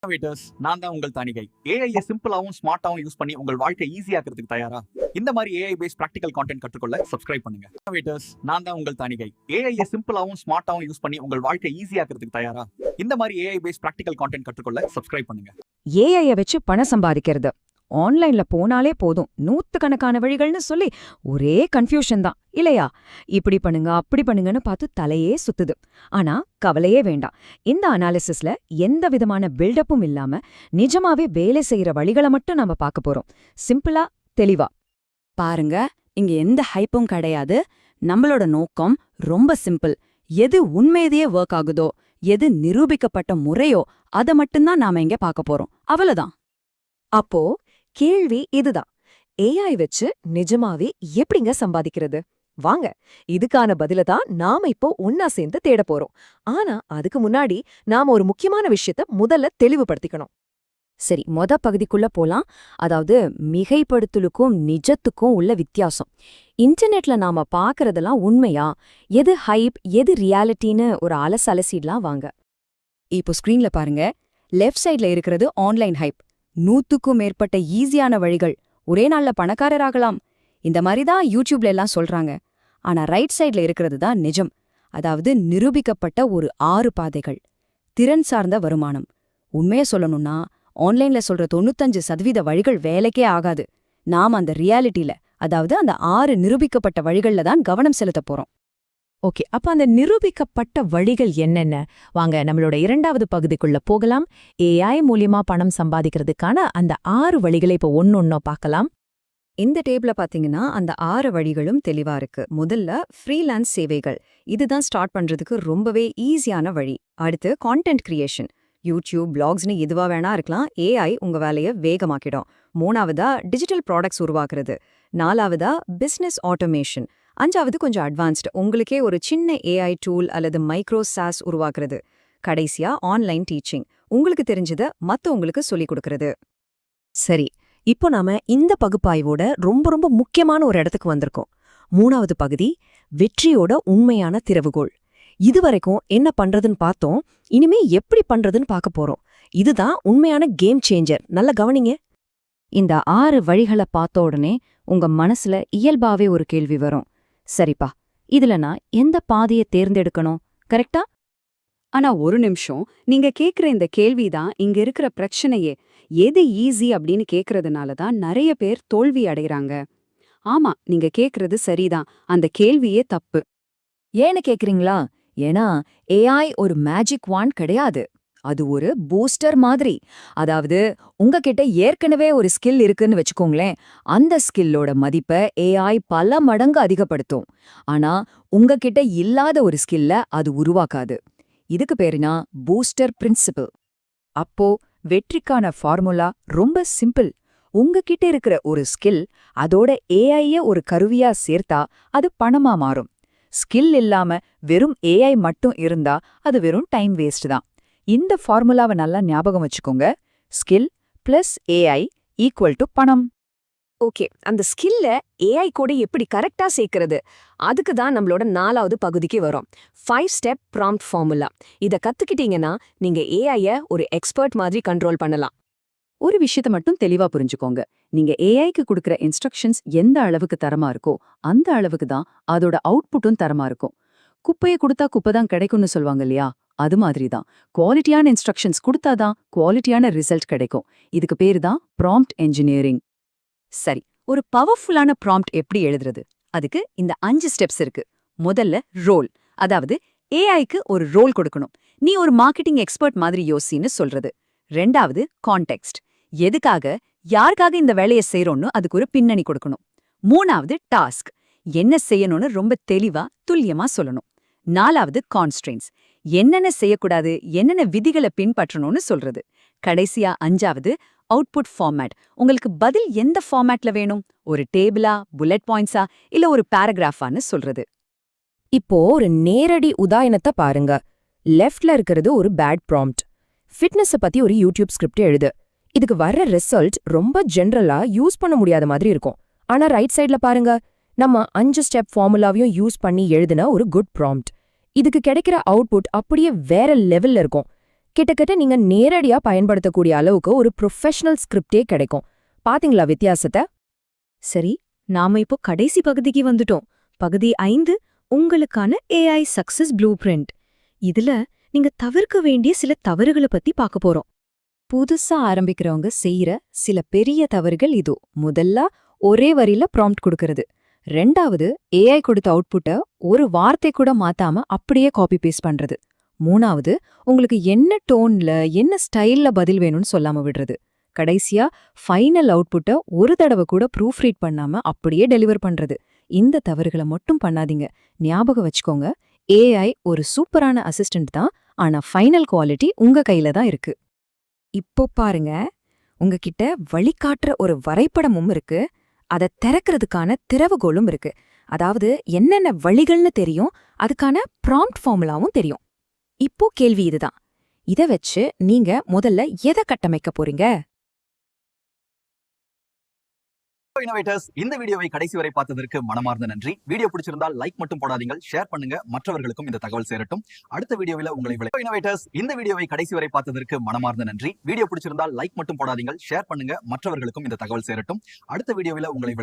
Innovators, நான் தான் உங்கள் தானிகை. ஏஐ சிம்பிளாவும் ஸ்மார்ட்டாவும் யூஸ் பண்ணி உங்கள் வாழ்க்கை ஈஸியாக்கிறதுக்கு தயாரா? இந்த மாதிரி ஏஐ பேஸ்ட் பிராக்டிகல் கான்டென்ட் கற்றுக்கொள்ள சப்ஸ்கிரைப் பண்ணுங்க. இன்னோவேட்டர்ஸ், நான் தான் உங்கள் தானிகை. ஏஐ சிம்பிளாவும் ஸ்மார்ட்டாவும் யூஸ் பண்ணி உங்கள் வாழ்க்கை ஈஸியாக்கிறதுக்கு தயாரா? இந்த மாதிரி ஏஐ பேஸ்ட் பிராக்டிகல் கான்டென்ட் கற்றுக்கொள்ள சப்ஸ்கிரைப் பண்ணுங்க. ஏஐய வச்சு பணம் சம்பாதிக்கிறது ஆன்லைன்ல போனாலே போதும், நூத்துக்கணக்கான வழிகள்னு சொல்லி ஒரே கன்ஃபியூஷன் தான் இல்லையா? இப்படி பண்ணுங்க அப்படி பண்ணுங்கன்னு பார்த்து தலையே சுத்துது. ஆனா கவலையே வேண்டாம், இந்த அனாலிசிஸ்ல எந்த விதமான பில்டப்பும் இல்லாம நிஜமாவே வேலை செய்யற வழிகளை மட்டும் நாம பார்க்க போறோம். சிம்பிளா, தெளிவா பாருங்க. இங்க எந்த ஹைப்பும் கிடையாது. நம்மளோட நோக்கம் ரொம்ப சிம்பிள். எது உண்மையிலேயே ஒர்க் ஆகுதோ, எது நிரூபிக்கப்பட்ட முறையோ அதை மட்டும்தான் நாம இங்க பார்க்க போறோம். அவ்வளவுதான். அப்போ கேள்வி இதுதான், ஏஐ வச்சு நிஜமாவே எப்படிங்க சம்பாதிக்கிறது? வாங்க, இதுக்கான பதில தான் நாம இப்போ ஒன்னா சேர்ந்து தேட போறோம். ஆனா அதுக்கு முன்னாடி நாம ஒரு முக்கியமான விஷயத்த முதல்ல தெளிவுபடுத்திக்கணும். சரி, பகுதிக்குள்ள போலாம். அதாவது மிகைப்படுத்தலுக்கும் நிஜத்துக்கும் உள்ள வித்தியாசம். இன்டர்நெட்ல நாம பாக்குறதெல்லாம் உண்மையா, எது ஹைப் எது ரியாலிட்டின்னு ஒரு அலசிடலாம் வாங்க. இப்போ ஸ்கிரீன்ல பாருங்க. லெஃப்ட் சைட்ல இருக்கிறது ஆன்லைன் ஹைப். 100க்கும் மேற்பட்ட ஈஸியான வழிகள், ஒரே நாள்ல பணக்காரராகலாம், இந்த மாதிரி தான் யூடியூப்ல எல்லாம் சொல்றாங்க. ஆனா ரைட் சைட்ல இருக்கிறது தான் நிஜம். அதாவது நிரூபிக்கப்பட்ட ஒரு 6 பாதைகள். திறன் சார்ந்த வருமானம். உண்மைய சொல்லணும்னா ஆன்லைன்ல சொல்ற 95% வழிகள் வேலைக்கே ஆகாது. நாம அந்த ரியாலிட்டில, அதாவது அந்த 6 நிரூபிக்கப்பட்ட வழிகள்ல தான் கவனம் செலுத்த போறோம். ஓகே, அப்ப அந்த நிரூபிக்கப்பட்ட வழிகள் என்னென்ன? வாங்க நம்மளோட 2வது பகுதிக்குள்ள போகலாம். ஏஐ மூலியமா பணம் சம்பாதிக்கிறதுக்கான அந்த 6 வழிகளை இப்போ ஒன்னொன்னா பார்க்கலாம். இந்த டேபிள பாத்தீங்கன்னா அந்த 6 வழிகளும் தெளிவா இருக்கு. முதல்ல ஃப்ரீலான்ஸ் சேவைகள். இதுதான் ஸ்டார்ட் பண்றதுக்கு ரொம்பவே ஈஸியான வழி. அடுத்து கான்டென்ட் கிரியேஷன். யூடியூப், பிளாக்ஸ்னு எதுவா வேணா இருக்கலாம். ஏஐ உங்க வேலையை வேகமாக்கிடும். 3வதா டிஜிட்டல் ப்ராடக்ட்ஸ் உருவாக்குறது. 4வதா பிசினஸ் ஆட்டோமேஷன். 5வது கொஞ்சம் அட்வான்ஸ்டு, உங்களுக்கே ஒரு சின்ன ஏஐ டூல் அல்லது மைக்ரோ சாஸ் உருவாக்குறது. கடைசியா ஆன்லைன் டீச்சிங், உங்களுக்கு தெரிஞ்சதை மத்தவங்களுக்கு சொல்லிக் கொடுக்கறது. சரி, இப்போ நாம இந்த பகுப்பாய்வோட ரொம்ப ரொம்ப முக்கியமான ஒரு இடத்துக்கு வந்திருக்கோம். 3வது பகுதி, வெற்றியோட உண்மையான திறவுகோள். இதுவரைக்கும் என்ன பண்றதுன்னு பார்த்தோம், இனிமே எப்படி பண்றதுன்னு பார்க்க போறோம். இதுதான் உண்மையான கேம் சேஞ்சர். நல்ல கவனிங்க. இந்த 6 வழிகளை பார்த்த உடனே உங்க மனசுல இயல்பாவே ஒரு கேள்வி வரும். சரிப்பா, இதுல நான் எந்த பாதையை தேர்ந்தெடுக்கணும், கரெக்டா? ஆனா ஒரு நிமிஷம், நீங்க கேக்குற இந்த கேள்விதான் இங்க இருக்கிற பிரச்சனையே. எது ஈஸி அப்படின்னு கேக்குறதுனால தான் நிறைய பேர் தோல்வி அடைகிறாங்க. ஆமா, நீங்க கேக்குறது சரிதான், அந்த கேள்வியே தப்பு. ஏன்னு கேக்குறீங்களா? ஏன்னா ஏஐ ஒரு மேஜிக் வாண்ட் கிடையாது. அது ஒரு பூஸ்டர் மாதிரி. அதாவது உங்ககிட்ட ஏற்கனவே ஒரு ஸ்கில் இருக்குன்னு வச்சுக்கோங்களேன், அந்த ஸ்கில்லோட மதிப்பை ஏஐ பல மடங்கு அதிகப்படுத்தும். ஆனா உங்ககிட்ட இல்லாத ஒரு ஸ்கில்ல அது உருவாக்காது. இதுக்கு பேருனா பூஸ்டர் பிரின்சிபிள். அப்போ வெற்றிக்கான ஃபார்முலா ரொம்ப சிம்பிள். உங்ககிட்ட இருக்கிற ஒரு ஸ்கில், அதோட ஏஐய ஒரு கருவியா சேர்த்தா அது பணமா மாறும். ஸ்கில் இல்லாம வெறும் ஏஐ மட்டும் இருந்தா அது வெறும் டைம் வேஸ்ட் தான். இந்த ஃபார்முலாவை நல்லா ஞாபகம் வச்சுக்கோங்க. Skill plus AI equal to பணம். ஓகே, அந்த ஸ்கில்ல ஏஐ கூட எப்படி கரெக்டா சேர்க்கறது, அதுக்கு தான் நம்மளோட 4வது பகுதிக்கு வரும். 5 ஸ்டெப் ப்ராம்ப்ட் ஃபார்முலா. இத கத்துக்கிட்டீங்கன்னா நீங்க ஏஐய ஒரு எக்ஸ்பர்ட் மாதிரி கண்ட்ரோல் பண்ணலாம். ஒரு விஷயத்த மட்டும் தெளிவா புரிஞ்சுக்கோங்க. நீங்க ஏஐக்கு கொடுக்குற இன்ஸ்ட்ரக்ஷன்ஸ் எந்த அளவுக்கு தரமா இருக்கோ அந்த அளவுக்கு தான் அதோட அவுட்புட்டும் தரமா இருக்கும். குப்பையை கொடுத்தா குப்பை தான் கிடைக்கும்னு சொல்லுவாங்க இல்லையா? அது மாதிரி தான் குவாலிட்டியான இன்ஸ்ட்ரக்ஷன்ஸ் கொடுத்தாதான் குவாலிட்டியான ரிசல்ட் கிடைக்கும். இதுக்கு பேரு தான் ப்ராம்ப்ட் என்ஜினியரிங். சரி, ஒரு பவர்ஃபுல்லான ப்ராம்ப்ட் எப்படி எழுதுறது? அதுக்கு இந்த 5 ஸ்டெப்ஸ் இருக்கு. முதல்ல ரோல், அதாவது ஏஐக்கு ஒரு ரோல் கொடுக்கணும். நீ ஒரு மார்க்கெட்டிங் எக்ஸ்பர்ட் மாதிரி யோசின்னு சொல்றது. 2வது கான்டெக்ஸ்ட், எதுக்காக யாருக்காக இந்த வேலையை செய்யறோம்னு அதுக்கு ஒரு பின்னணி கொடுக்கணும். 3வது டாஸ்க், என்ன செய்யணும்னு ரொம்ப தெளிவா துல்லியமா சொல்லணும். 4வது கான்ஸ்ட்ரெயின்ஸ், என்னென்ன செய்யக்கூடாது, என்னென்ன விதிகளை பின்பற்றணும்னு சொல்றது. கடைசியா 5வது அவுட்புட் ஃபார்மேட், உங்களுக்கு பதில் எந்த ஃபார்மேட்ல வேணும், ஒரு டேபிளா, புல்லட் பாயிண்ட்ஸா, இல்ல ஒரு பேராகிராஃபான்னு சொல்றது. இப்போ ஒரு நேரடி உதாரணத்தை பாருங்க. லெஃப்ட்ல இருக்கிறது ஒரு பேட் ப்ராம்ப்ட். ஃபிட்னஸ பத்தி ஒரு யூடியூப் ஸ்கிரிப்ட் எழுது. இதுக்கு வர்ற ரிசல்ட் ரொம்ப ஜென்ரலா யூஸ் பண்ண முடியாத மாதிரி இருக்கும். ஆனா ரைட் சைட்ல பாருங்க, நம்ம 5 ஸ்டெப் ஃபார்முலாவையும் யூஸ் பண்ணி எழுதுன ஒரு குட் ப்ராம்ப்ட். இதுக்கு கிடைக்கிற அவுட்புட் அப்படியே வேற லெவல்ல இருக்கும். கிட்டத்தட்ட நீங்க நேரடியா பயன்படுத்தக்கூடிய அளவுக்கு ஒரு ப்ரொஃபஷனல் ஸ்கிரிப்டே கிடைக்கும். பாத்தீங்களா வித்தியாசத்தை? சரி, நாம இப்போ கடைசி பகுதிக்கு வந்துட்டோம். பகுதி 5, உங்களுக்கான ஏஐ சக்சஸ் ப்ளூ பிரிண்ட். இதுல நீங்க தவிர்க்க வேண்டிய சில தவறுகளை பத்தி பார்க்க போறோம். புதுசா ஆரம்பிக்கிறவங்க செய்யற சில பெரிய தவறுகள் இதோ. முதல்ல, ஒரே வரியில ப்ராம்ப்ட் கொடுக்கறது. ரெண்டாவது, ஏஐ கொடுத்த அவுட்புட்டை ஒரு வார்த்தை கூட மாத்தாம அப்படியே காப்பி பேஸ்ட் பண்றது. மூணாவது, உங்களுக்கு என்ன டோன்ல என்ன ஸ்டைல்ல பதில் வேணும்னு சொல்லாம விடுறது. கடைசியா, ஃபைனல் அவுட்புட்டை ஒரு தடவை கூட ப்ரூஃப் ரீட் பண்ணாம அப்படியே டெலிவர் பண்றது. இந்த தவறுகளை மட்டும் பண்ணாதீங்க. ஞாபகம் வச்சுக்கோங்க, ஏஐ ஒரு சூப்பரான அசிஸ்டன்ட் தான், ஆனா ஃபைனல் குவாலிட்டி உங்க கையில தான் இருக்கு. இப்போ பாருங்க, உங்ககிட்ட வழிகாட்டுற ஒரு வரைபடமும் இருக்கு, அதை திறக்கிறதுக்கான திறவுகோலும் இருக்கு. அதாவது என்னென்ன வழிகள்னு தெரியும், அதுக்கான ப்ராம்ப்ட் ஃபார்முலாவும் தெரியும். இப்போ கேள்வி இதுதான், இத வச்சு நீங்க முதல்ல எதை கட்டமைக்க போறீங்க? இன்னோவேட்டர்ஸ், இந்த வீடியோவை கடைசி வரை பார்த்ததற்கு மனமார்ந்த நன்றி. வீடியோ பிடிச்சிருந்தால் லைக் மட்டும் போடாதீங்க, ஷேர் பண்ணுங்க, மற்றவர்களுக்கும் இந்த தகவல் சேரட்டும். அடுத்த வீடியோவில் உங்களை இன்னோவேட்டர்ஸ், இந்த வீடியோவை கடைசி வரை பார்த்ததற்கு மனமார்ந்த நன்றி. வீடியோ பிடிச்சிருந்தால் லைக் மட்டும் போடாதீங்க, ஷேர் பண்ணுங்க, மற்றவர்களுக்கும் இந்த தகவல் சேரட்டும். அடுத்த வீடியோவில் உங்களை